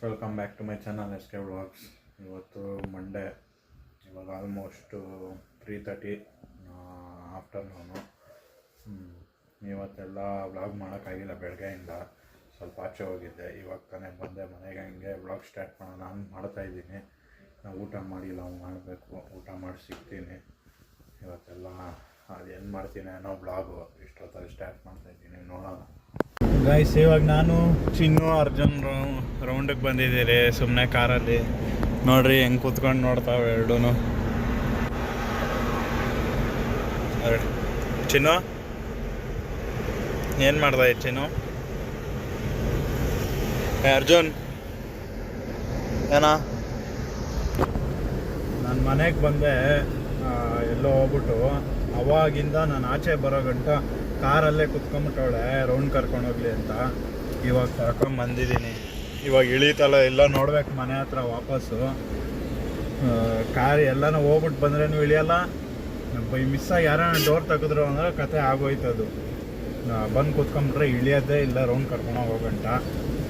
Welcome back to my channel SK vlogs. ಇವತ್ತು Monday, ಇವಾಗ almost 3:30 afternoon. ಇವತ್ತೆಲ್ಲ vlog ಮಾಡೋಕ್ಕಾಗಿಲ್ಲ, ಬೆಳಗ್ಗೆಯಿಂದ ಸ್ವಲ್ಪ ಆಚೆ ಹೋಗಿದ್ದೆ. ಇವಾಗ ತಾನೇ ಬಂದೆ ಮನೆಗೆ, ಹಂಗೆ ವ್ಲಾಗ್ ಸ್ಟಾರ್ಟ್ ಮಾಡೋಣ ನಾನು ಮಾಡ್ತಾಯಿದ್ದೀನಿ. ನಾವು ಊಟ ಮಾಡಿಲ್ಲ, ಮಾಡಬೇಕು, ಊಟ ಮಾಡಿ ಸಿಗ್ತೀನಿ. ಇವತ್ತೆಲ್ಲ ಅದು ಏನು ಮಾಡ್ತೀನಿ ಅನ್ನೋ ವ್ಲಾಗು ಇಷ್ಟೊತ್ತಲ್ಲಿ ಸ್ಟಾರ್ಟ್ ಮಾಡ್ತಾಯಿದ್ದೀನಿ, ನೋಡೋಣ. ಗೈಸ್, ಇವಾಗ ನಾನು ಚಿನ್ನು ಅರ್ಜುನ್ ರೌಂಡಿಗೆ ಬಂದಿದ್ದೀರಿ ಸುಮ್ಮನೆ ಕಾರಲ್ಲಿ. ನೋಡ್ರಿ ಹೆಂಗೆ ಕೂತ್ಕೊಂಡು ನೋಡ್ತಾವೆ ಎರಡೂ. ಚಿನ್ನು ಏನು ಮಾಡ್ದೆ ಚಿನ್ನು? ಅರ್ಜುನ್ ಏನಾ? ನಾನು ಮನೆಗೆ ಬಂದೆ, ಎಲ್ಲೋ ಹೋಗ್ಬಿಟ್ಟು ಅವಾಗಿಂದ ನಾನು ಆಚೆ ಬರೋ ಗಂಟ ಕಾರಲ್ಲೇ ಕುತ್ಕೊಂಬಿಟ್ಟವಳೆ ರೌಂಡ್ ಕರ್ಕೊಂಡೋಗ್ಲಿ ಅಂತ. ಇವಾಗ ಕರ್ಕೊಂಡು ಬಂದಿದ್ದೀನಿ. ಇವಾಗ ಇಳೀತಲ್ಲ, ಎಲ್ಲ ನೋಡ್ಬೇಕು ಮನೆ ಹತ್ರ ವಾಪಸ್ಸು. ಕಾರ್ ಎಲ್ಲನೂ ಹೋಗ್ಬಿಟ್ಟು ಬಂದ್ರೇನು ಇಳಿಯಲ್ಲ. ಬೈ ಮಿಸ್ಸಾಗಿ ಯಾರನ್ನ ಡೋರ್ ತೆಗೆದ್ರು ಅಂದ್ರೆ ಕತೆ ಆಗೋಯ್ತದು. ಬಂದು ಕೂತ್ಕೊಂಡ್ಬಿಟ್ರೆ ಇಳಿಯೋದೇ ಇಲ್ಲ ರೌಂಡ್ ಕರ್ಕೊಂಡೋಗಿ ಹೋಗಂಟ.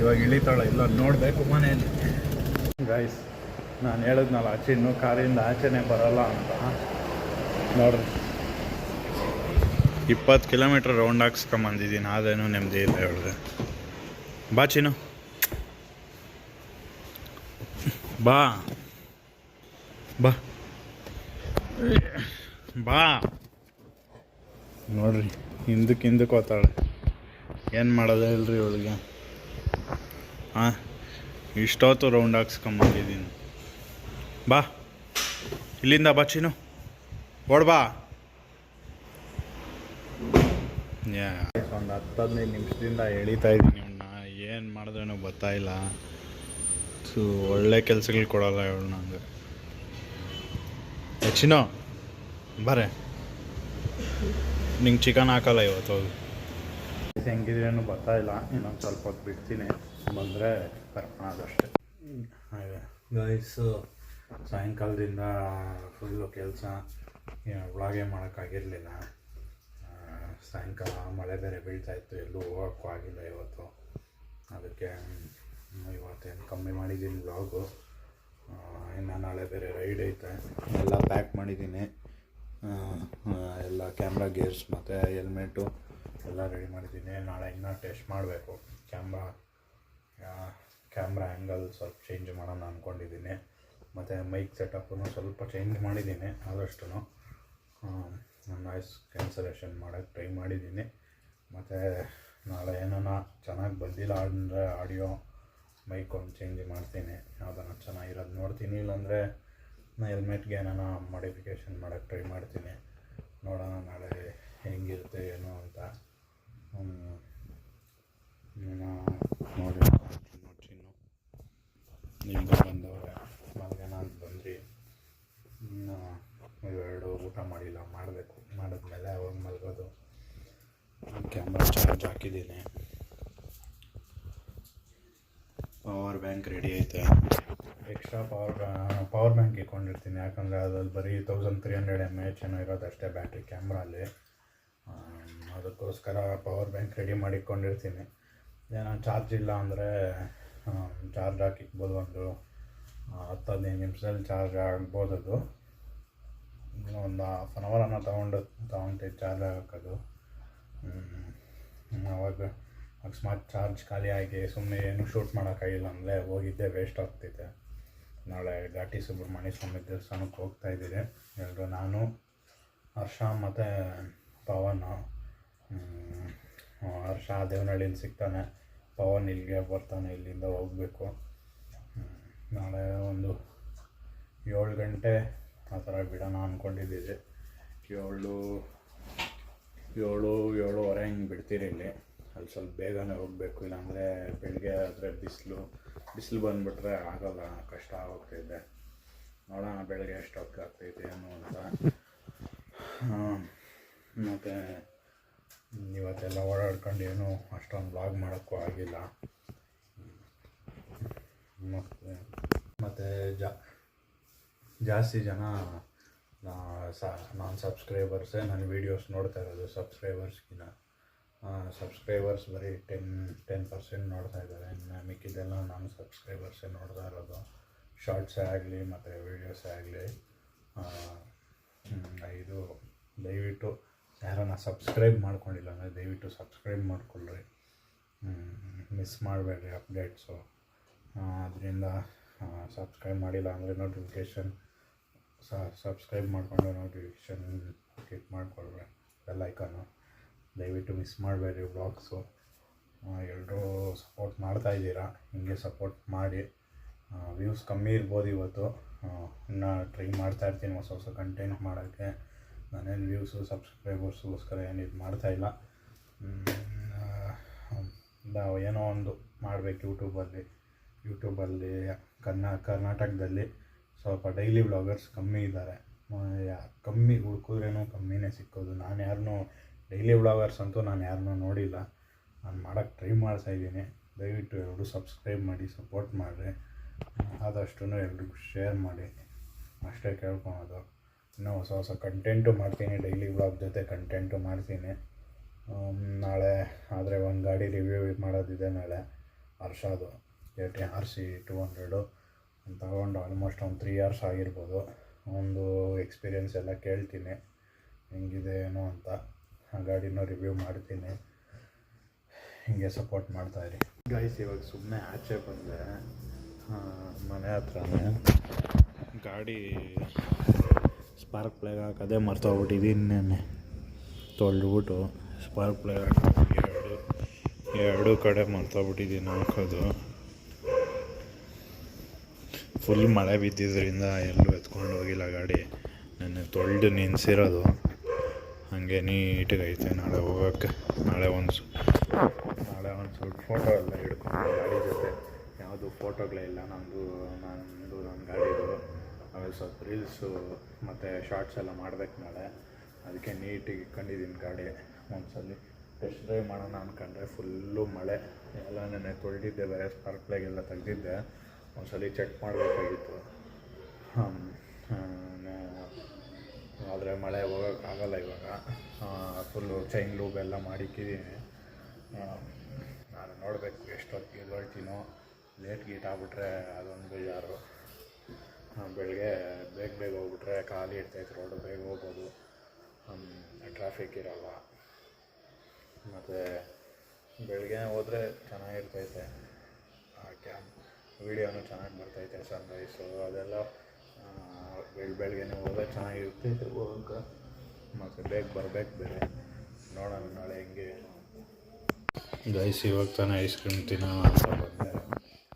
ಇವಾಗ ಇಳೀತಾಳೆ, ಇಲ್ಲ ನೋಡಬೇಕು ಮನೆಯಲ್ಲಿ. ಗೈಸ್, ನಾನು ಹೇಳಿದ್ನಲ್ಲ ಚಿನ್ನು ಕಾರಿಂದ ಆಚೆನೇ ಬರೋಲ್ಲ ಅಂತ. ನೋಡ್ರಿ, 20 ಕಿಲೋಮೀಟ್ರ್ ರೌಂಡ್ ಹಾಕ್ಸ್ಕೊಂಬಂದಿದ್ದೀನಿ, ಅದೇನು ನೆಮ್ಮದಿ ಇಲ್ಲ ಹೇಳಿದೆ. ಬಾ ಚಿನ್ನು, ಬಾ ಬಾ ಬಾ. ನೋಡ್ರಿ, ಹಿಂದಕ್ಕೆ ಹೋಗ್ತಾಳೆ. ಏನು ಮಾಡೋದೇ ಇಲ್ರಿ ಇವಳಿಗೆ. ಹಾಂ, ಇಷ್ಟೊತ್ತು ರೌಂಡ್ ಹಾಕ್ಸ್ಕೊಂಬಂದಿದ್ದೀನಿ. ಬಾ, ಇಲ್ಲಿಂದ ಬಾ ಚಿನ್ನು, ಓಡ್ಬಾ. ಒಂದು 10-15 ನಿಮಿಷದಿಂದ ಎಳೀತಾ ಇದ್ದೀನಿ ಇವನ್ನ. ಏನು ಮಾಡಿದ್ರೇನೋ ಗೊತ್ತಾಯಿಲ್ಲ. ಒಳ್ಳೆ ಕೆಲಸಗಳು ಕೊಡಲ್ಲ ಇವಳು ನನಗೆ. ಚಿನ್ನು ಬರೇ, ನಿಂಗೆ ಚಿಕನ್ ಹಾಕಲ್ಲ ಇವತ್ತು. ಹೋಗಿ ಹೆಂಗಿದ್ರೇನು ಗೊತ್ತಾಯಿಲ್ಲ. ಇನ್ನೊಂದು ಸ್ವಲ್ಪ ಹೊತ್ತು ಬಿಡ್ತೀನಿ, ಬಂದರೆ ಕರ್ಕೊಳೋದಷ್ಟೇ. ಹಾಗೆ ಗೈಸು, ಸಾಯಂಕಾಲದಿಂದ ಫುಲ್ಲು ಕೆಲಸ, ವ್ಲಾಗೇ ಮಾಡೋಕ್ಕಾಗಿರಲಿಲ್ಲ. ಸಾಯಂಕಾಲ ಮಳೆ ಬೇರೆ ಬೀಳ್ತಾಯಿತ್ತು, ಎಲ್ಲೂ ಹೋಗೋಕ್ಕೂ ಆಗಿಲ್ಲ ಇವತ್ತು. ಅದಕ್ಕೆ ಇವತ್ತೇನು ಕಮ್ಮಿ ಮಾಡಿದ್ದೀನಿ ವ್ಲಾಗು. ಇನ್ನು ನಾಳೆ ಬೇರೆ ರೈಡ್ ಐತೆ. ಎಲ್ಲ ಪ್ಯಾಕ್ ಮಾಡಿದ್ದೀನಿ, ಎಲ್ಲ ಕ್ಯಾಮ್ರಾ ಗೇರ್ಸ್ ಮತ್ತು ಹೆಲ್ಮೆಟು ಎಲ್ಲ ರೆಡಿ ಮಾಡಿದ್ದೀನಿ. ನಾಳೆ ಇನ್ನೂ ಟೆಸ್ಟ್ ಮಾಡಬೇಕು. ಕ್ಯಾಮ್ರಾ ಆ್ಯಂಗಲ್ ಸ್ವಲ್ಪ ಚೇಂಜ್ ಮಾಡೋಣ ಅಂದ್ಕೊಂಡಿದ್ದೀನಿ. ಮತ್ತು ಮೈಕ್ ಸೆಟಪ್ಪನ್ನು ಸ್ವಲ್ಪ ಚೇಂಜ್ ಮಾಡಿದ್ದೀನಿ. ಆದಷ್ಟು ನಾಯ್ಸ್ ಕ್ಯಾನ್ಸಲೇಷನ್ ಮಾಡೋಕ್ಕೆ ಟ್ರೈ ಮಾಡಿದ್ದೀನಿ. ಮತ್ತು ನಾಳೆ ಏನಾನ ಚೆನ್ನಾಗಿ ಬಂದಿಲ್ಲ ಅಂದರೆ ಆಡಿಯೋ ಮೈಕ್ ಒಂದು ಚೇಂಜ್ ಮಾಡ್ತೀನಿ, ಯಾವುದನ್ನ ಚೆನ್ನಾಗಿರೋದು ನೋಡ್ತೀನಿ. ಇಲ್ಲಾಂದರೆ ನಾನು ಹೆಲ್ಮೆಟ್ಗೆ ಏನಾನ ಮಾಡಿಫಿಕೇಷನ್ ಮಾಡೋಕ್ಕೆ ಟ್ರೈ ಮಾಡ್ತೀನಿ. ನೋಡೋಣ ನಾಳೆ ಹೆಂಗಿರುತ್ತೆ ಏನು ಅಂತ. ನೋಡಿ ಚಿನ್ನು ನಿಮ್ಗೆ ಬಂದವ್ರೆ, ಮಲ್ಗೆನ ಅಂತ ಬಂದ್ರಿ. ಇನ್ನು ಇವೆರಡು ಊಟ ಮಾಡಿಲ್ಲ, ಮಾಡಬೇಕು. ಮಾಡಿದ್ಮೇಲೆ ಅವಾಗ ಮಲ್ಗೋದು. ಕ್ಯಾಮ್ರಾ ಚಾರ್ಜ್ ಹಾಕಿದ್ದೀನಿ, ಪವರ್ ಬ್ಯಾಂಕ್ ರೆಡಿ ಐತೆ. ಎಕ್ಸ್ಟ್ರಾ ಪವರ್ ಬ್ಯಾಂಕ್ ಇಟ್ಕೊಂಡಿರ್ತೀನಿ, ಯಾಕಂದರೆ ಅದ್ರಲ್ಲಿ ಬರೀ 1300 mAh ಏನೋ ಇರೋದಷ್ಟೇ ಬ್ಯಾಟ್ರಿ ಕ್ಯಾಮ್ರಲ್ಲಿ. ಅದಕ್ಕೋಸ್ಕರ ಪವರ್ ಬ್ಯಾಂಕ್ ರೆಡಿ ಮಾಡಿಟ್ಕೊಂಡಿರ್ತೀನಿ. ಏನೋ ಚಾರ್ಜ್ ಇಲ್ಲ ಅಂದರೆ ಚಾರ್ಜ್ ಹಾಕಿಕ್ಬೋದು. ಒಂದು 10-15 ನಿಮಿಷದಲ್ಲಿ ಚಾರ್ಜ್ ಆಗ್ಬೋದು. ಅದು ಒಂದು ಹಾಫ್ ಆನ್ ಅವರನ್ನು ತೊಗೊಂಡು ಚಾರ್ಜ್ ಹಾಕೋದು. ಅವಾಗ ಅಕಸ್ಮಾತ್ ಚಾರ್ಜ್ ಖಾಲಿಯಾಗಿ ಸುಮ್ಮನೆ ಏನು ಶೂಟ್ ಮಾಡೋಕ್ಕಾಗಿಲ್ಲ ಅಂದರೆ ಹೋಗಿದ್ದೆ ವೇಸ್ಟ್ ಆಗ್ತೈತೆ. ನಾಳೆ ಘಾಟಿ ಸುಬ್ರಹ್ಮಣ್ಯ ಸ್ವಾಮಿ ದೇವಸ್ಥಾನಕ್ಕೆ ಹೋಗ್ತಾಯಿದ್ದೀರಿ ಎಲ್ಲರೂ. ನಾನು, ಹರ್ಷ ಮತ್ತು ಪವನ್. ಹರ್ಷ ದೇವನಹಳ್ಳಿಲಿ ಸಿಗ್ತಾನೆ, ಪವನ್ ಇಲ್ಲಿಗೆ ಬರ್ತಾನೆ, ಇಲ್ಲಿಂದ ಹೋಗಬೇಕು. ನಾಳೆ ಒಂದು 7 ಗಂಟೆ ಆ ಥರ ಬಿಡೋಣ ಅಂದ್ಕೊಂಡಿದ್ದೀವಿ. 7-7:15 ಹಿಂಗೆ ಬಿಡ್ತೀರಿ ಇಲ್ಲಿ. ಅಲ್ಲಿ ಸ್ವಲ್ಪ ಬೇಗನೆ ಹೋಗಬೇಕು, ಇಲ್ಲಾಂದರೆ ಬೆಳಗ್ಗೆ ಆದರೆ ಬಿಸಿಲು ಬಂದುಬಿಟ್ರೆ ಆಗೋಲ್ಲ, ಕಷ್ಟ ಆಗೋಗ್ತಾಯಿದೆ. ನೋಡೋಣ ಬೆಳಗ್ಗೆ ಎಷ್ಟು ಹೊತ್ತು ಆಗ್ತೈತೆ ಏನು ಅಂತ. ಮತ್ತು ಇವತ್ತೆಲ್ಲ ಓಡಾಡ್ಕೊಂಡು ಏನು ಅಷ್ಟೊಂದು ವ್ಲಾಗ್ ಮಾಡೋಕ್ಕೂ ಆಗಿಲ್ಲ. ಮತ್ತು ಜಾಸ್ತಿ ಜನ ನಾನ್ ಸಬ್ಸ್ಕ್ರೈಬರ್ಸೇ ನನ್ನ ವೀಡಿಯೋಸ್ ನೋಡ್ತಾ ಇರೋದು, ಸಬ್ಸ್ಕ್ರೈಬರ್ಸ್ಗಿನ್ನ. ಸಬ್ಸ್ಕ್ರೈಬರ್ಸ್ ಬರೀ 10% ನೋಡ್ತಾ ಇದ್ದಾರೆ. ಇನ್ನು ಮಿಕ್ಕಿದ್ದೆಲ್ಲ ನಾನು ಸಬ್ಸ್ಕ್ರೈಬರ್ಸೇ ನೋಡ್ತಾ ಇರೋದು. ಶಾರ್ಟ್ಸೇ ಆಗಲಿ ಮತ್ತು ವೀಡಿಯೋಸೇ ಆಗಲಿ. ಇದು ದಯವಿಟ್ಟು ಯಾರನ್ನ ಸಬ್ಸ್ಕ್ರೈಬ್ ಮಾಡ್ಕೊಂಡಿಲ್ಲ ಅಂದರೆ ದಯವಿಟ್ಟು ಸಬ್ಸ್ಕ್ರೈಬ್ ಮಾಡ್ಕೊಳ್ರಿ. ಮಿಸ್ ಮಾಡಬೇಡ್ರಿ ಅಪ್ಡೇಟ್ಸು. ಅದರಿಂದ ಸಬ್ಸ್ಕ್ರೈಬ್ ಮಾಡಿಲ್ಲ ಅಂದರೆ ನೋಟಿಫಿಕೇಷನ್ ಸಬ್ಸ್ಕ್ರೈಬ್ ಮಾಡಿಕೊಂಡು ನೋಟಿಫಿಕೇಷನ್ ಕ್ಲಿಕ್ ಮಾಡಿಕೊಳ್ರಿ, ಬೆಲ್ ಐಕಾನು. ದಯವಿಟ್ಟು ಮಿಸ್ ಮಾಡಬೇಡ್ರಿ ವ್ಲಾಗ್ಸು. ಎಲ್ಲರೂ ಸಪೋರ್ಟ್ ಮಾಡ್ತಾಯಿದ್ದೀರಾ, ಹಿಂಗೆ ಸಪೋರ್ಟ್ ಮಾಡಿ. ವ್ಯೂಸ್ ಕಮ್ಮಿ ಇರ್ಬೋದು ಇವತ್ತು, ಇನ್ನು ಟ್ರೈ ಮಾಡ್ತಾಯಿರ್ತೀನಿ ಹೊಸ ಹೊಸ ಕಂಟೆಂಟ್ ಮಾಡೋಕ್ಕೆ. ನಾನೇನು ವ್ಯೂಸು ಸಬ್ಸ್ಕ್ರೈಬರ್ಸ್ಗೋಸ್ಕರ ಏನು ಇದು ಮಾಡ್ತಾಯಿಲ್ಲ. ಏನೋ ಒಂದು ಮಾಡಬೇಕು ಯೂಟ್ಯೂಬಲ್ಲಿ ಕರ್ನಾಟಕದಲ್ಲಿ ಸ್ವಲ್ಪ ಡೈಲಿ ವ್ಲಾಗರ್ಸ್ ಕಮ್ಮಿ ಇದ್ದಾರೆ. ಕಮ್ಮಿ ಹುಡುಕಿದ್ರೇನೋ ಕಮ್ಮಿನೇ ಸಿಕ್ಕೋದು. ನಾನು ಯಾರನ್ನೂ ಡೈಲಿ ವ್ಲಾಗರ್ಸ್ ಅಂತೂ ನಾನು ಯಾರನ್ನೂ ನೋಡಿಲ್ಲ. ನಾನು ಮಾಡೋಕ್ಕೆ ಟ್ರೈ ಮಾಡ್ತಾಯಿದ್ದೀನಿ. ದಯವಿಟ್ಟು ಎಲ್ಲರೂ ಸಬ್ಸ್ಕ್ರೈಬ್ ಮಾಡಿ, ಸಪೋರ್ಟ್ ಮಾಡಿರಿ. ಆದಷ್ಟು ಎಲ್ರಿಗೂ ಶೇರ್ ಮಾಡಿ, ಅಷ್ಟೇ ಕೇಳ್ಕೊಳೋದು. ಇನ್ನೂ ಹೊಸ ಹೊಸ ಕಂಟೆಂಟು ಮಾಡ್ತೀನಿ, ಡೈಲಿ ವ್ಲಾಗ್ ಜೊತೆ ಕಂಟೆಂಟು ಮಾಡ್ತೀನಿ. ನಾಳೆ ಆದರೆ ಒಂದು ಗಾಡಿ ರಿವ್ಯೂ ಮಾಡೋದಿದೆ ನಾಳೆ. ಹರ್ಷದು RC 200 ತಗೊಂಡು ಆಲ್ಮೋಸ್ಟ್ ಒಂದು 3 years ಆಗಿರ್ಬೋದು. ಒಂದು ಎಕ್ಸ್ಪೀರಿಯೆನ್ಸ್ ಎಲ್ಲ ಕೇಳ್ತೀನಿ ಹೆಂಗಿದೆ ಏನೋ ಅಂತ. ಆ ಗಾಡಿನೂ ರಿವ್ಯೂ ಮಾಡ್ತೀನಿ. ಹೀಗೆ ಸಪೋರ್ಟ್ ಮಾಡ್ತಾಯಿರಿ ಗೈಸ್. ಇವಾಗ ಸುಮ್ಮನೆ ಆಚೆ ಬಂದೆ, ಮನೆ ಹತ್ರನೇ ಗಾಡಿ ಸ್ಪಾರ್ಕ್ ಪ್ಲಗ್ ಹಾಕೋದೇ ಮರ್ತೋಗ್ಬಿಟ್ಟಿದ್ದೀನಿ. ನೆನ್ನೆ ತೊಳೆದ್ಬಿಟ್ಟು ಸ್ಪಾರ್ಕ್ ಪ್ಲಗ್ ಹಾಕೋದು ಎರಡು ಕಡೆ ಮರ್ತೋಗ್ಬಿಟ್ಟಿದ್ದೀನಿ ಹಾಕೋದು. ಫುಲ್ ಮಳೆ ಬಿದ್ದಿದ್ದರಿಂದ ಎಲ್ಲೂ ಎತ್ಕೊಂಡು ಹೋಗಿಲ್ಲ ಗಾಡಿ. ನೆನ್ನೆ ತೊಳೆದು ನಿನ್ಸಿರೋದು ಹಾಗೆ ನೀಟಾಗೈತೆ. ನಾಳೆ ಹೋಗೋಕ್ಕೆ ನಾಳೆ ಒಂದು ಸ್ವಲ್ಪ ಫೋಟೋ ಎಲ್ಲ ಹಿಡ್ಕೊಂಡು ಗಾಡಿ ಜೊತೆ ಯಾವುದು ಫೋಟೋಗಳೇ ಇಲ್ಲ ನಂದು ನನ್ನ ಗಾಡಿದು. ಆಮೇಲೆ ಸ್ವಲ್ಪ ರೀಲ್ಸು ಮತ್ತು ಶಾರ್ಟ್ಸ್ ಎಲ್ಲ ಮಾಡ್ಬೇಕು ನಾಳೆ. ಅದಕ್ಕೆ ನೀಟಿಗೆ ಇಟ್ಕೊಂಡಿದ್ದೀನಿ ಗಾಡಿ. ಒಂದ್ಸಲ ಟೆಸ್ಟ್ ಡ್ರೈವ್ ಮಾಡೋಣ ಅಂದ್ಕೊಂಡ್ರೆ ಫುಲ್ಲು ಮಳೆ ಎಲ್ಲ. ನೆನ್ನೆ ತೊಳೆದಿದ್ದೆ, ಬೇರೆ ಸ್ಪಾರ್ಕ್ ಪ್ಲಗ್ ಎಲ್ಲ ತೆಗೆದಿದ್ದೆ. ಒಂದ್ಸಲ ಚೆಕ್ ಮಾಡಬೇಕಾಗಿತ್ತು, ಆದರೆ ಮಳೆ ಹೋಗೋಕ್ಕಾಗಲ್ಲ ಇವಾಗ. ಫುಲ್ಲು ಚೈನ್ ಲೂಬ್ ಎಲ್ಲ ಮಾಡಿಕ್ಕಿದ್ದೀನಿ. ನಾನು ನೋಡಬೇಕು ಎಷ್ಟೊತ್ತಿಗೆ ಹೊರಡ್ತೀನೋ. ಲೇಟ್ ಗೀಟ್ ಆಗ್ಬಿಟ್ರೆ ಅದೊಂದು ಬೇಜಾರು. ಬೆಳಗ್ಗೆ ಬೇಗ ಹೋಗ್ಬಿಟ್ರೆ ಖಾಲಿ ಇರ್ತೈತೆ ರೋಡು, ಬೇಗ ಹೋಗ್ಬೋದು, ಟ್ರಾಫಿಕ್ ಇರೋಲ್ಲ. ಮತ್ತು ಬೆಳಗ್ಗೆ ಹೋದರೆ ಚೆನ್ನಾಗಿರ್ತೈತೆ, ವೀಡಿಯೋನು ಚೆನ್ನಾಗಿ ಬರ್ತೈತೆ, ಸನ್ರೈಸು ಅದೆಲ್ಲ. ಬೆಳಗ್ಗೆ ಹೋದರೆ ಚೆನ್ನಾಗಿರ್ತೈತೆ ಹೋಗೋಕ್ಕೆ. ಮತ್ತು ಬೇಗ ಬರಬೇಕು ಬೇರೆ. ನೋಡೋಣ ನಾಳೆ ಹೆಂಗೆ. ಗೈಸ್ ಇವಾಗ ತಾನೇ ಐಸ್ ಕ್ರೀಮ್ ತಿನ್ನೋಣ ಅಂತ ಬಂದೆ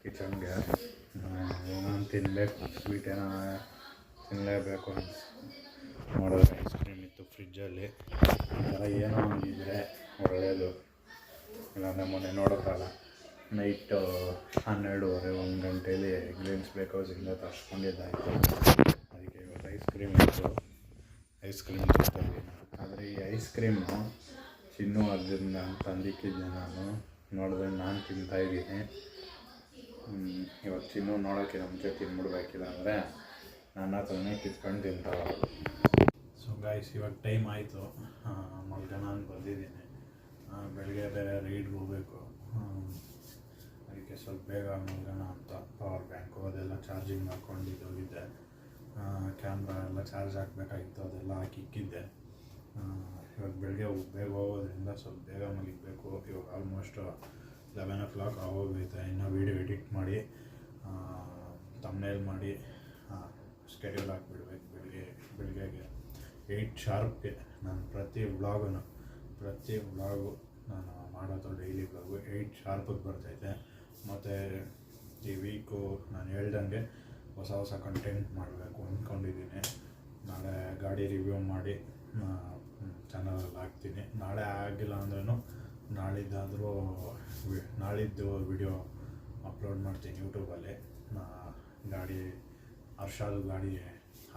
ಕಿಚನ್ಗೆ. ಏನೋ ತಿನ್ನಬೇಕು, ಸ್ವೀಟ್ ಏನೋ ತಿನ್ನಲೇಬೇಕು ಅಂತ ನೋಡಿದ್ರೆ ಐಸ್ ಕ್ರೀಮ್ ಇತ್ತು ಫ್ರಿಜ್ಜಲ್ಲಿ. ಈ ಥರ ಏನೋ ಒಂದಿದ್ರೆ ಒಳ್ಳೆಯದು. ಇಲ್ಲಾಂದರೆ ಮೊನ್ನೆ ನೋಡೋಕ್ಕಲ್ಲ, ನೈಟು 12:30 1 ಗಂಟೇಲಿ ಗ್ರೀನ್ಸ್ ಬೇಕೌಸಿಂದ ತರಿಸ್ಕೊಂಡಿದ್ದಾಯಿತು. ಅದಕ್ಕೆ ಇವತ್ತು ಐಸ್ ಕ್ರೀಮ್ ಇತ್ತು, ಐಸ್ ಕ್ರೀಮ್ ತಿಂತಾಯಿದ್ದೀನಿ. ಆದರೆ ಈ ಐಸ್ ಕ್ರೀಮು ಚಿನ್ನು ಅದರಿಂದ ತಂದಿಕ್ಕಿದ್ದೆ ನಾನು. ನೋಡಿದ್ರೆ ನಾನು ತಿಂತಾಯಿದ್ದೀನಿ. ಇವತ್ತು ಚಿನ್ನು ನೋಡೋಕ್ಕಿಂತ ಮುಂಚೆ ತಿನ್ಬಿಡ್ಬೇಕಿಲ್ಲ ಅಂದರೆ ನನ್ನ ಹತ್ರನೇ ಕಿತ್ಕೊಂಡು ತಿಂತಾವ. ಸೊ ಗೈಸ್ ಇವಾಗ ಟೈಮ್ ಆಯಿತು, ಮಲ್ಗೋಣ ಅಂತ ಬಂದಿದ್ದೀನಿ. ಬೆಳಗ್ಗೆ ಬೇರೆ ರೈಡ್ಗೆ ಹೋಗಬೇಕು, ಅದಕ್ಕೆ ಸ್ವಲ್ಪ ಬೇಗ ಮಲ್ಗೋಣ ಅಂತ. ಪವರ್ ಬ್ಯಾಂಕು ಅದೆಲ್ಲ ಚಾರ್ಜಿಂಗ್ ಹಾಕ್ಕೊಂಡು ಹೋಗಿದ್ದೆ. ಕ್ಯಾಮ್ರಾ ಎಲ್ಲ ಚಾರ್ಜ್ ಹಾಕಬೇಕಾಗಿತ್ತು, ಅದೆಲ್ಲ ಹಾಕಿಕ್ಕಿದ್ದೆ. ಇವಾಗ ಬೆಳಗ್ಗೆ ಬೇಗ ಹೋಗೋದ್ರಿಂದ ಸ್ವಲ್ಪ ಬೇಗ ಮಲಗಬೇಕು. ಇವಾಗ ಆಲ್ಮೋಸ್ಟ್ 11 o'clock ಆಗೋಗೈತೆ. ಇನ್ನು ವೀಡಿಯೋ ಎಡಿಟ್ ಮಾಡಿ ತಮ್ನೇಲ್ ಮಾಡಿ ಸ್ಕೆಡ್ಯೂಲ್ ಹಾಕಿಬಿಡ್ಬೇಕು. ಬೆಳಗ್ಗೆಗೆ 8 sharpಗೆ ನಾನು ಪ್ರತಿ ವ್ಲಾಗು ನಾನು ಮಾಡೋದು ಡೈಲಿ ವ್ಲಾಗು 8 sharpಗೆ ಬರ್ತೈತೆ. ಮತ್ತು ಈ ವೀಕು ನಾನು ಹೇಳ್ದಂಗೆ ಹೊಸ ಹೊಸ ಕಂಟೆಂಟ್ ಮಾಡಬೇಕು ಅಂದ್ಕೊಂಡಿದ್ದೀನಿ. ನಾಳೆ ಗಾಡಿ ರಿವ್ಯೂ ಮಾಡಿ ಚಾನಲಲ್ಲಿ ಹಾಕ್ತೀನಿ. ನಾಳೆ ಆಗಿಲ್ಲ ಅಂದ್ರೂ ನಾಳಿದ್ದು ವಿಡಿಯೋ ಅಪ್ಲೋಡ್ ಮಾಡ್ತೀನಿ ಯೂಟ್ಯೂಬಲ್ಲಿ. ಗಾಡಿ ಹರ್ಷದು ಗಾಡಿ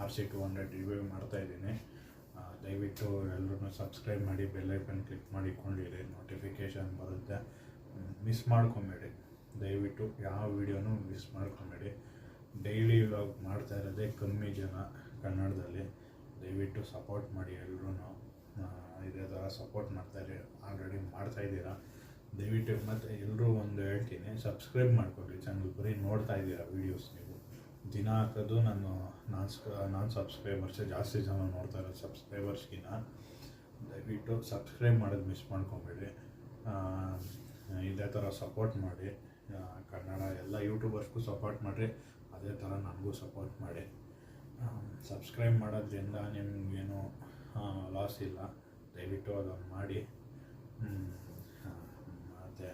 RC 200 ರಿವ್ಯೂ ಮಾಡ್ತಾಯಿದ್ದೀನಿ. ದಯವಿಟ್ಟು ಎಲ್ಲರೂ ಸಬ್ಸ್ಕ್ರೈಬ್ ಮಾಡಿ, ಬೆಲ್ ಐಕನ್ ಕ್ಲಿಕ್ ಮಾಡಿ ಇಟ್ಕೊಂಡಿರಿ, ನೋಟಿಫಿಕೇಷನ್ ಬರುತ್ತೆ. ಮಿಸ್ ಮಾಡ್ಕೊಬೇಡಿ ದಯವಿಟ್ಟು, ಯಾವ ವೀಡಿಯೋನೂ ಮಿಸ್ ಮಾಡ್ಕೊಬೇಡಿ. ಡೈಲಿ ವ್ಲಾಗ್ ಮಾಡ್ತಾ ಇರೋದೇ ಕಮ್ಮಿ ಜನ ಕನ್ನಡದಲ್ಲಿ. ದಯವಿಟ್ಟು ಸಪೋರ್ಟ್ ಮಾಡಿ ಎಲ್ಲರೂ. ಇದೇ ಥರ ಸಪೋರ್ಟ್ ಮಾಡ್ತಾಯಿರಿ, ಆಲ್ರೆಡಿ ಮಾಡ್ತಾಯಿದ್ದೀನಿ. ಇದ್ದೀರಾ. ದಯವಿಟ್ಟು ಮತ್ತು ಎಲ್ಲರೂ ಒಂದು ಹೇಳ್ತೀನಿ, ಸಬ್ಸ್ಕ್ರೈಬ್ ಮಾಡ್ಕೊಳ್ಳಿ ಚಾನಲ್. ಬರೀ ನೋಡ್ತಾ ಇದ್ದೀರಾ ವೀಡಿಯೋಸ್ ನೀವು. ದಿನ ಹಾಕೋದು ನಾನು ಸಬ್ಸ್ಕ್ರೈಬರ್ಸೇ ಜಾಸ್ತಿ ಜನ ನೋಡ್ತಾ ಇರೋದು ಸಬ್ಸ್ಕ್ರೈಬರ್ಸ್ಗಿನ್ನ. ದಯವಿಟ್ಟು ಸಬ್ಸ್ಕ್ರೈಬ್ ಮಾಡೋದು ಮಿಸ್ ಮಾಡ್ಕೊಬೇಡಿ. ಇದೇ ಥರ ಸಪೋರ್ಟ್ ಮಾಡಿ. ಕನ್ನಡ ಎಲ್ಲ ಯೂಟ್ಯೂಬರ್ಸ್ಗೂ ಸಪೋರ್ಟ್ ಮಾಡಿರಿ, ಅದೇ ಥರ ನನಗೂ ಸಪೋರ್ಟ್ ಮಾಡಿ. ಸಬ್ಸ್ಕ್ರೈಬ್ ಮಾಡೋದ್ರಿಂದ ನಿಮಗೇನು ಲಾಸ್ ಇಲ್ಲ. ದಯವಿಟ್ಟು ಅದನ್ನು ಮಾಡಿ. ಮತ್ತು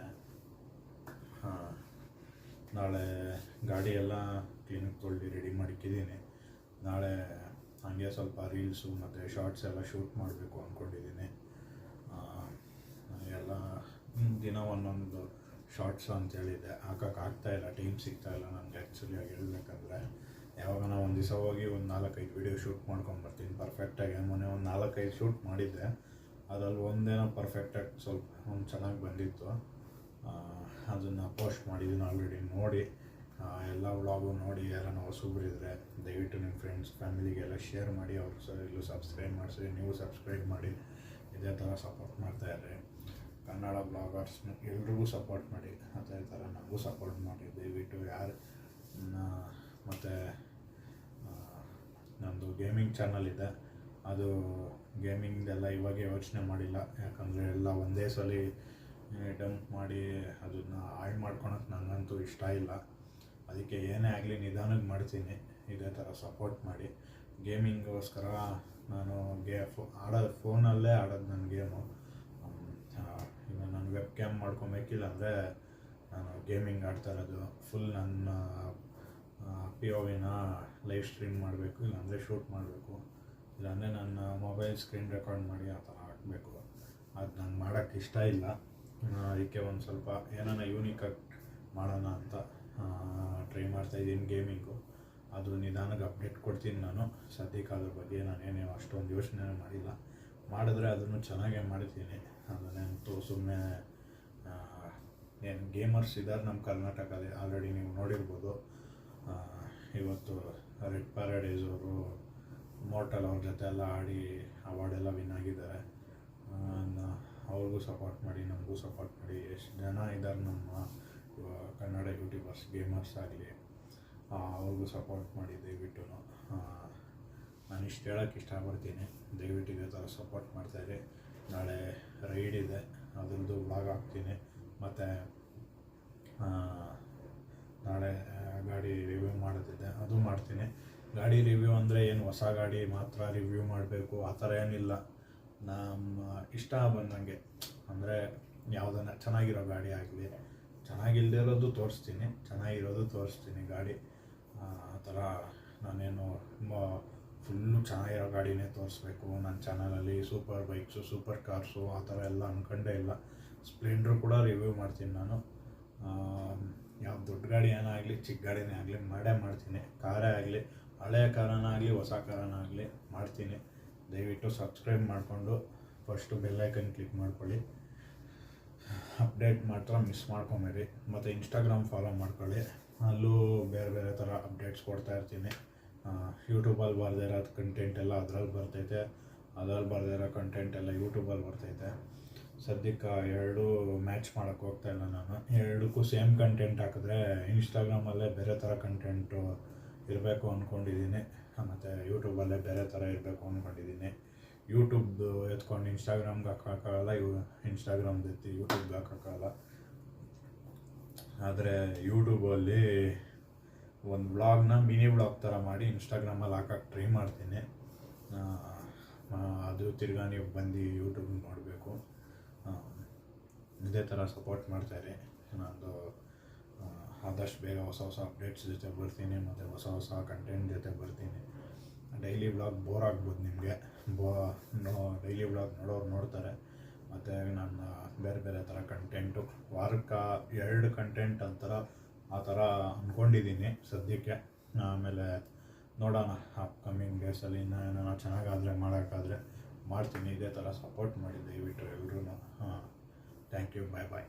ನಾಳೆ ಗಾಡಿ ಎಲ್ಲ ಕ್ಲೀನಿಕ್ ತೊಳ್ದು ರೆಡಿ ಮಾಡಿಕ್ಕಿದ್ದೀನಿ. ನಾಳೆ ಹಾಗೆ ಸ್ವಲ್ಪ ರೀಲ್ಸು ಮತ್ತು ಶಾರ್ಟ್ಸ್ ಎಲ್ಲ ಶೂಟ್ ಮಾಡಬೇಕು ಅಂದ್ಕೊಂಡಿದ್ದೀನಿ. ಎಲ್ಲ ದಿನ ಒಂದೊಂದು ಶಾರ್ಟ್ಸು ಅಂತೇಳಿದೆ, ಹಾಕೋಕ್ಕಾಗ್ತಾಯಿಲ್ಲ, ಟೈಮ್ ಸಿಗ್ತಾಯಿಲ್ಲ ನನಗೆ ಆ್ಯಕ್ಚುಲಿಯಾಗಿ ಹೇಳ್ಬೇಕಂದ್ರೆ. ಯಾವಾಗ ಒಂದು ದಿವಸ ಹೋಗಿ ಒಂದು 4-5 ವೀಡಿಯೋ ಶೂಟ್ ಮಾಡ್ಕೊಂಬರ್ತೀನಿ ಪರ್ಫೆಕ್ಟಾಗಿ. ಮೊನ್ನೆ ಒಂದು 4-5 ಶೂಟ್ ಮಾಡಿದ್ದೆ, ಅದರಲ್ಲಿ ಒಂದೇನೋ ಪರ್ಫೆಕ್ಟಾಗಿ ಸ್ವಲ್ಪ ಒಂದು ಚೆನ್ನಾಗಿ ಬಂದಿತ್ತು. ಅದನ್ನು ಪೋಸ್ಟ್ ಮಾಡಿದ್ದೀನಿ ಆಲ್ರೆಡಿ. ನೋಡಿ, ಎಲ್ಲ ವ್ಲಾಗು ನೋಡಿ. ಯಾರನ್ನ ಹೊಸಬ್ರಿದ್ರೆ ದಯವಿಟ್ಟು ನಿಮ್ಮ ಫ್ರೆಂಡ್ಸ್ ಫ್ಯಾಮಿಲಿಗೆಲ್ಲ ಶೇರ್ ಮಾಡಿ. ಅವ್ರು ಇಲ್ಲೂ ಸಬ್ಸ್ಕ್ರೈಬ್ ಮಾಡಿಸಿ, ನೀವು ಸಬ್ಸ್ಕ್ರೈಬ್ ಮಾಡಿ. ಇದೇ ಥರ ಸಪೋರ್ಟ್ ಮಾಡ್ತಾಯಿರ್ರಿ. ಕನ್ನಡ ಬ್ಲಾಗರ್ಸ್ನ ಎಲ್ರಿಗೂ ಸಪೋರ್ಟ್ ಮಾಡಿ, ಅದೇ ಥರ ನನಗೂ ಸಪೋರ್ಟ್ ಮಾಡಿ ದಯವಿಟ್ಟು. ಯಾರು ಮತ್ತು ನಮ್ಮದು ಗೇಮಿಂಗ್ ಚಾನಲ್ ಇದೆ, ಅದು ಗೇಮಿಂಗ್ದೆಲ್ಲ ಇವಾಗ ಯೋಚನೆ ಮಾಡಿಲ್ಲ. ಯಾಕಂದರೆ ಎಲ್ಲ ಒಂದೇ ಸಲ ಡಂಪ್ ಮಾಡಿ ಅದನ್ನು ಹಾಳು ಮಾಡ್ಕೊಳಕ್ಕೆ ನನಗಂತೂ ಇಷ್ಟ ಇಲ್ಲ. ಅದಕ್ಕೆ ಏನೇ ಆಗಲಿ ನಿಧಾನಕ್ಕೆ ಮಾಡ್ತೀನಿ. ಇದೇ ಥರ ಸಪೋರ್ಟ್ ಮಾಡಿ. ಗೇಮಿಂಗೋಸ್ಕರ ನಾನು ಫೋನಲ್ಲೇ ಆಡೋದು ನನ್ನ ಗೇಮು. ಈಗ ನಾನು ವೆಬ್ ಕ್ಯಾಮ್ ಮಾಡ್ಕೊಬೇಕಿಲ್ಲ ಅಂದರೆ ನಾನು ಗೇಮಿಂಗ್ ಆಡ್ತಾ ಇರೋದು. ಫುಲ್ ನನ್ನ POVನ ಲೈವ್ ಸ್ಟ್ರೀಮ್ ಮಾಡಬೇಕು, ಇಲ್ಲಾಂದರೆ ಶೂಟ್ ಮಾಡಬೇಕು, ಇಲ್ಲಾಂದರೆ ನನ್ನ ಮೊಬೈಲ್ ಸ್ಕ್ರೀನ್ ರೆಕಾರ್ಡ್ ಮಾಡಿ ಆ ಥರ ಹಾಕಬೇಕು. ಅದು ನಂಗೆ ಮಾಡೋಕ್ಕೆ ಇಷ್ಟ ಇಲ್ಲ. ಅದಕ್ಕೆ ಒಂದು ಸ್ವಲ್ಪ ಏನಾನ ಯೂನಿಕಾಗಿ ಮಾಡೋಣ ಅಂತ ಟ್ರೈ ಮಾಡ್ತಾಯಿದ್ದೀನಿ ಗೇಮಿಂಗು. ಅದು ನಿಧಾನಕ್ಕೆ ಅಪ್ಡೇಟ್ ಕೊಡ್ತೀನಿ ನಾನು. ಸದ್ಯಕ್ಕೆ ಅದ್ರ ಬಗ್ಗೆ ನಾನೇನು ಅಷ್ಟೊಂದು ಯೋಚನೆ ಮಾಡಿಲ್ಲ. ಮಾಡಿದ್ರೆ ಅದನ್ನು ಚೆನ್ನಾಗೇ ಮಾಡ್ತೀನಿ. ಅದನ್ನಂತೂ ಸುಮ್ಮನೆ ಏನು ಗೇಮರ್ಸ್ ಇದ್ದಾರೆ ನಮ್ಮ ಕರ್ನಾಟಕದಲ್ಲಿ, ಆಲ್ರೆಡಿ ನೀವು ನೋಡಿರ್ಬೋದು. ಇವತ್ತು ರೆಡ್ ಪ್ಯಾರಡೈಸ್ ಅವರು ಮೋರ್ಟಲ್ ಅವ್ರ ಜೊತೆ ಎಲ್ಲ ಆಡಿ ಅವಾರ್ಡೆಲ್ಲ ವಿನ್ ಆಗಿದ್ದಾರೆ. ಅವ್ರಿಗೂ ಸಪೋರ್ಟ್ ಮಾಡಿ, ನಮಗೂ ಸಪೋರ್ಟ್ ಮಾಡಿ. ಎಷ್ಟು ಜನ ಇದ್ದಾರೆ ನಮ್ಮ ಕನ್ನಡ ಯೂಟ್ಯೂಬರ್ಸ್, ಗೇಮರ್ಸ್ ಆಗಲಿ, ಅವ್ರಿಗೂ ಸಪೋರ್ಟ್ ಮಾಡಿ ದಯವಿಟ್ಟು. ನಾನು ಇಷ್ಟು ಹೇಳೋಕ್ಕೆ ಇಷ್ಟಪಡ್ತೀನಿ. ದಯವಿಟ್ಟು ಇದೇ ಥರ ಸಪೋರ್ಟ್ ಮಾಡ್ತಾಯಿರಿ. ನಾಳೆ ರೈಡ್ ಇದೆ, ಅದರದ್ದು ವ್ಲಾಗ್ ಹಾಕ್ತೀನಿ. ಮತ್ತು ನಾಳೆ ಗಾಡಿ ರಿವ್ಯೂ ಮಾಡೋದಿದೆ, ಅದು ಮಾಡ್ತೀನಿ. ಗಾಡಿ ರಿವ್ಯೂ ಅಂದರೆ ಏನು ಹೊಸ ಗಾಡಿ ಮಾತ್ರ ರಿವ್ಯೂ ಮಾಡಬೇಕು ಆ ಥರ ಏನಿಲ್ಲ. ನಮ್ಮ ಇಷ್ಟ ಬಂದಂಗೆ, ಅಂದರೆ ಯಾವುದನ್ನು ಚೆನ್ನಾಗಿರೋ ಗಾಡಿ ಆಗಲಿ, ಚೆನ್ನಾಗಿಲ್ಲದೆ ಇರೋದು ತೋರಿಸ್ತೀನಿ, ಚೆನ್ನಾಗಿರೋದು ತೋರಿಸ್ತೀನಿ ಗಾಡಿ. ಆ ಥರ ನಾನೇನು ಫುಲ್ಲು ಚೆನ್ನಾಗಿರೋ ಗಾಡಿನೇ ತೋರಿಸ್ಬೇಕು ನನ್ನ ಚಾನಲಲ್ಲಿ. ಸೂಪರ್ ಬೈಕ್ಸು, ಸೂಪರ್ ಕಾರ್ಸು ಆ ಥರ ಎಲ್ಲ ಅಂದ್ಕೊಂಡೇ ಇಲ್ಲ. ಸ್ಪ್ಲೆಂಡ್ರು ಕೂಡ ರಿವ್ಯೂ ಮಾಡ್ತೀನಿ ನಾನು. ಯಾವ ದೊಡ್ಡ ಗಾಡಿ ಏನಾಗಲಿ, ಚಿಕ್ಕ ಗಾಡಿನೇ ಆಗಲಿ ಮಾಡೇ ಮಾಡ್ತೀನಿ. ಕಾರೇ ಆಗಲಿ, ಹಳೆಯ ಕಾರನಾಗಲಿ, ಹೊಸ ಕಾರನಾಗಲಿ ಮಾಡ್ತೀನಿ. ದಯವಿಟ್ಟು ಸಬ್ಸ್ಕ್ರೈಬ್ ಮಾಡಿಕೊಂಡು ಫಸ್ಟು ಬೆಲ್ಲೈಕನ್ ಕ್ಲಿಕ್ ಮಾಡ್ಕೊಳ್ಳಿ. ಅಪ್ಡೇಟ್ ಮಾತ್ರ ಮಿಸ್ ಮಾಡ್ಕೊಂಬೇಡಿ. ಮತ್ತು ಇನ್ಸ್ಟಾಗ್ರಾಮ್ ಫಾಲೋ ಮಾಡ್ಕೊಳ್ಳಿ, ಅಲ್ಲೂ ಬೇರೆ ಬೇರೆ ಥರ ಅಪ್ಡೇಟ್ಸ್ ಕೊಡ್ತಾ ಇರ್ತೀನಿ. ಯೂಟ್ಯೂಬಲ್ಲಿ ಬರದೇ ಇರೋದು ಕಂಟೆಂಟ್ ಎಲ್ಲ ಅದರಲ್ಲಿ ಬರ್ತೈತೆ, ಅದರಲ್ಲಿ ಬರದೇ ಇರೋ ಕಂಟೆಂಟ್ ಎಲ್ಲ ಯೂಟ್ಯೂಬಲ್ಲಿ ಬರ್ತೈತೆ. ಸದ್ಯಕ್ಕೆ ಎರಡೂ ಮ್ಯಾಚ್ ಮಾಡೋಕ್ಕೆ ಹೋಗ್ತಾಯಿಲ್ಲ ನಾನು. ಎರಡಕ್ಕೂ ಸೇಮ್ ಕಂಟೆಂಟ್ ಹಾಕಿದ್ರೆ ಇನ್ಸ್ಟಾಗ್ರಾಮಲ್ಲೇ ಬೇರೆ ಥರ ಕಂಟೆಂಟು ಇರಬೇಕು ಅಂದ್ಕೊಂಡಿದ್ದೀನಿ, ಮತ್ತು ಯೂಟ್ಯೂಬಲ್ಲೇ ಬೇರೆ ಥರ ಇರಬೇಕು ಅಂದ್ಕೊಂಡಿದ್ದೀನಿ. ಯೂಟ್ಯೂಬ್ದು ಎತ್ಕೊಂಡು ಇನ್ಸ್ಟಾಗ್ರಾಮ್ಗೆ ಹಾಕೋಕ್ಕಾಗಲ್ಲ, ಇನ್ಸ್ಟಾಗ್ರಾಮ್ದು ಎತ್ತಿ ಯೂಟ್ಯೂಬ್ಗೆ ಹಾಕೋಕ್ಕಾಗಲ್ಲ. ಆದರೆ ಯೂಟ್ಯೂಬಲ್ಲಿ ಒಂದು ವ್ಲಾಗ್ನ ಮಿನಿ ವ್ಲಾಗ್ ಥರ ಮಾಡಿ ಇನ್ಸ್ಟಾಗ್ರಾಮಲ್ಲಿ ಹಾಕೋಕ್ಕೆ ಟ್ರೈ ಮಾಡ್ತೀನಿ. ಅದು ತಿರ್ಗಾ ನೀವು ಬಂದು ಯೂಟ್ಯೂಬ್ ನೋಡಬೇಕು. ಇದೇ ಥರ ಸಪೋರ್ಟ್ ಮಾಡ್ತಾಯಿರಿ. ನಂದು ಆದಷ್ಟು ಬೇಗ ಹೊಸ ಹೊಸ ಅಪ್ಡೇಟ್ಸ್ ಜೊತೆ ಬರ್ತೀನಿ, ಮತ್ತು ಹೊಸ ಹೊಸ ಕಂಟೆಂಟ್ ಜೊತೆ ಬರ್ತೀನಿ. ಡೈಲಿ ವ್ಲಾಗ್ ಬೋರ್ ಆಗ್ಬೋದು ನಿಮಗೆ, ಡೈಲಿ ವ್ಲಾಗ್ ನೋಡೋರು ನೋಡ್ತಾರೆ. ಮತ್ತು ನನ್ನ ಬೇರೆ ಬೇರೆ ಥರ ಕಂಟೆಂಟು, ವಾರಕ್ಕೆ 2 ಕಂಟೆಂಟ್ ಆ ಥರ ಅಂದ್ಕೊಂಡಿದ್ದೀನಿ ಸದ್ಯಕ್ಕೆ. ಆಮೇಲೆ ನೋಡೋಣ ಅಪ್ಕಮಿಂಗ್ ಡೇಸಲ್ಲಿ ಇನ್ನೂ ಏನಾರ ಚೆನ್ನಾಗಾದರೆ ಮಾಡೋಕ್ಕಾದರೆ ಮಾಡ್ತೀನಿ. ಇದೇ ಥರ ಸಪೋರ್ಟ್ ಮಾಡಿ ದಯವಿಟ್ಟು ಎಲ್ರೂ. Thank you, bye bye.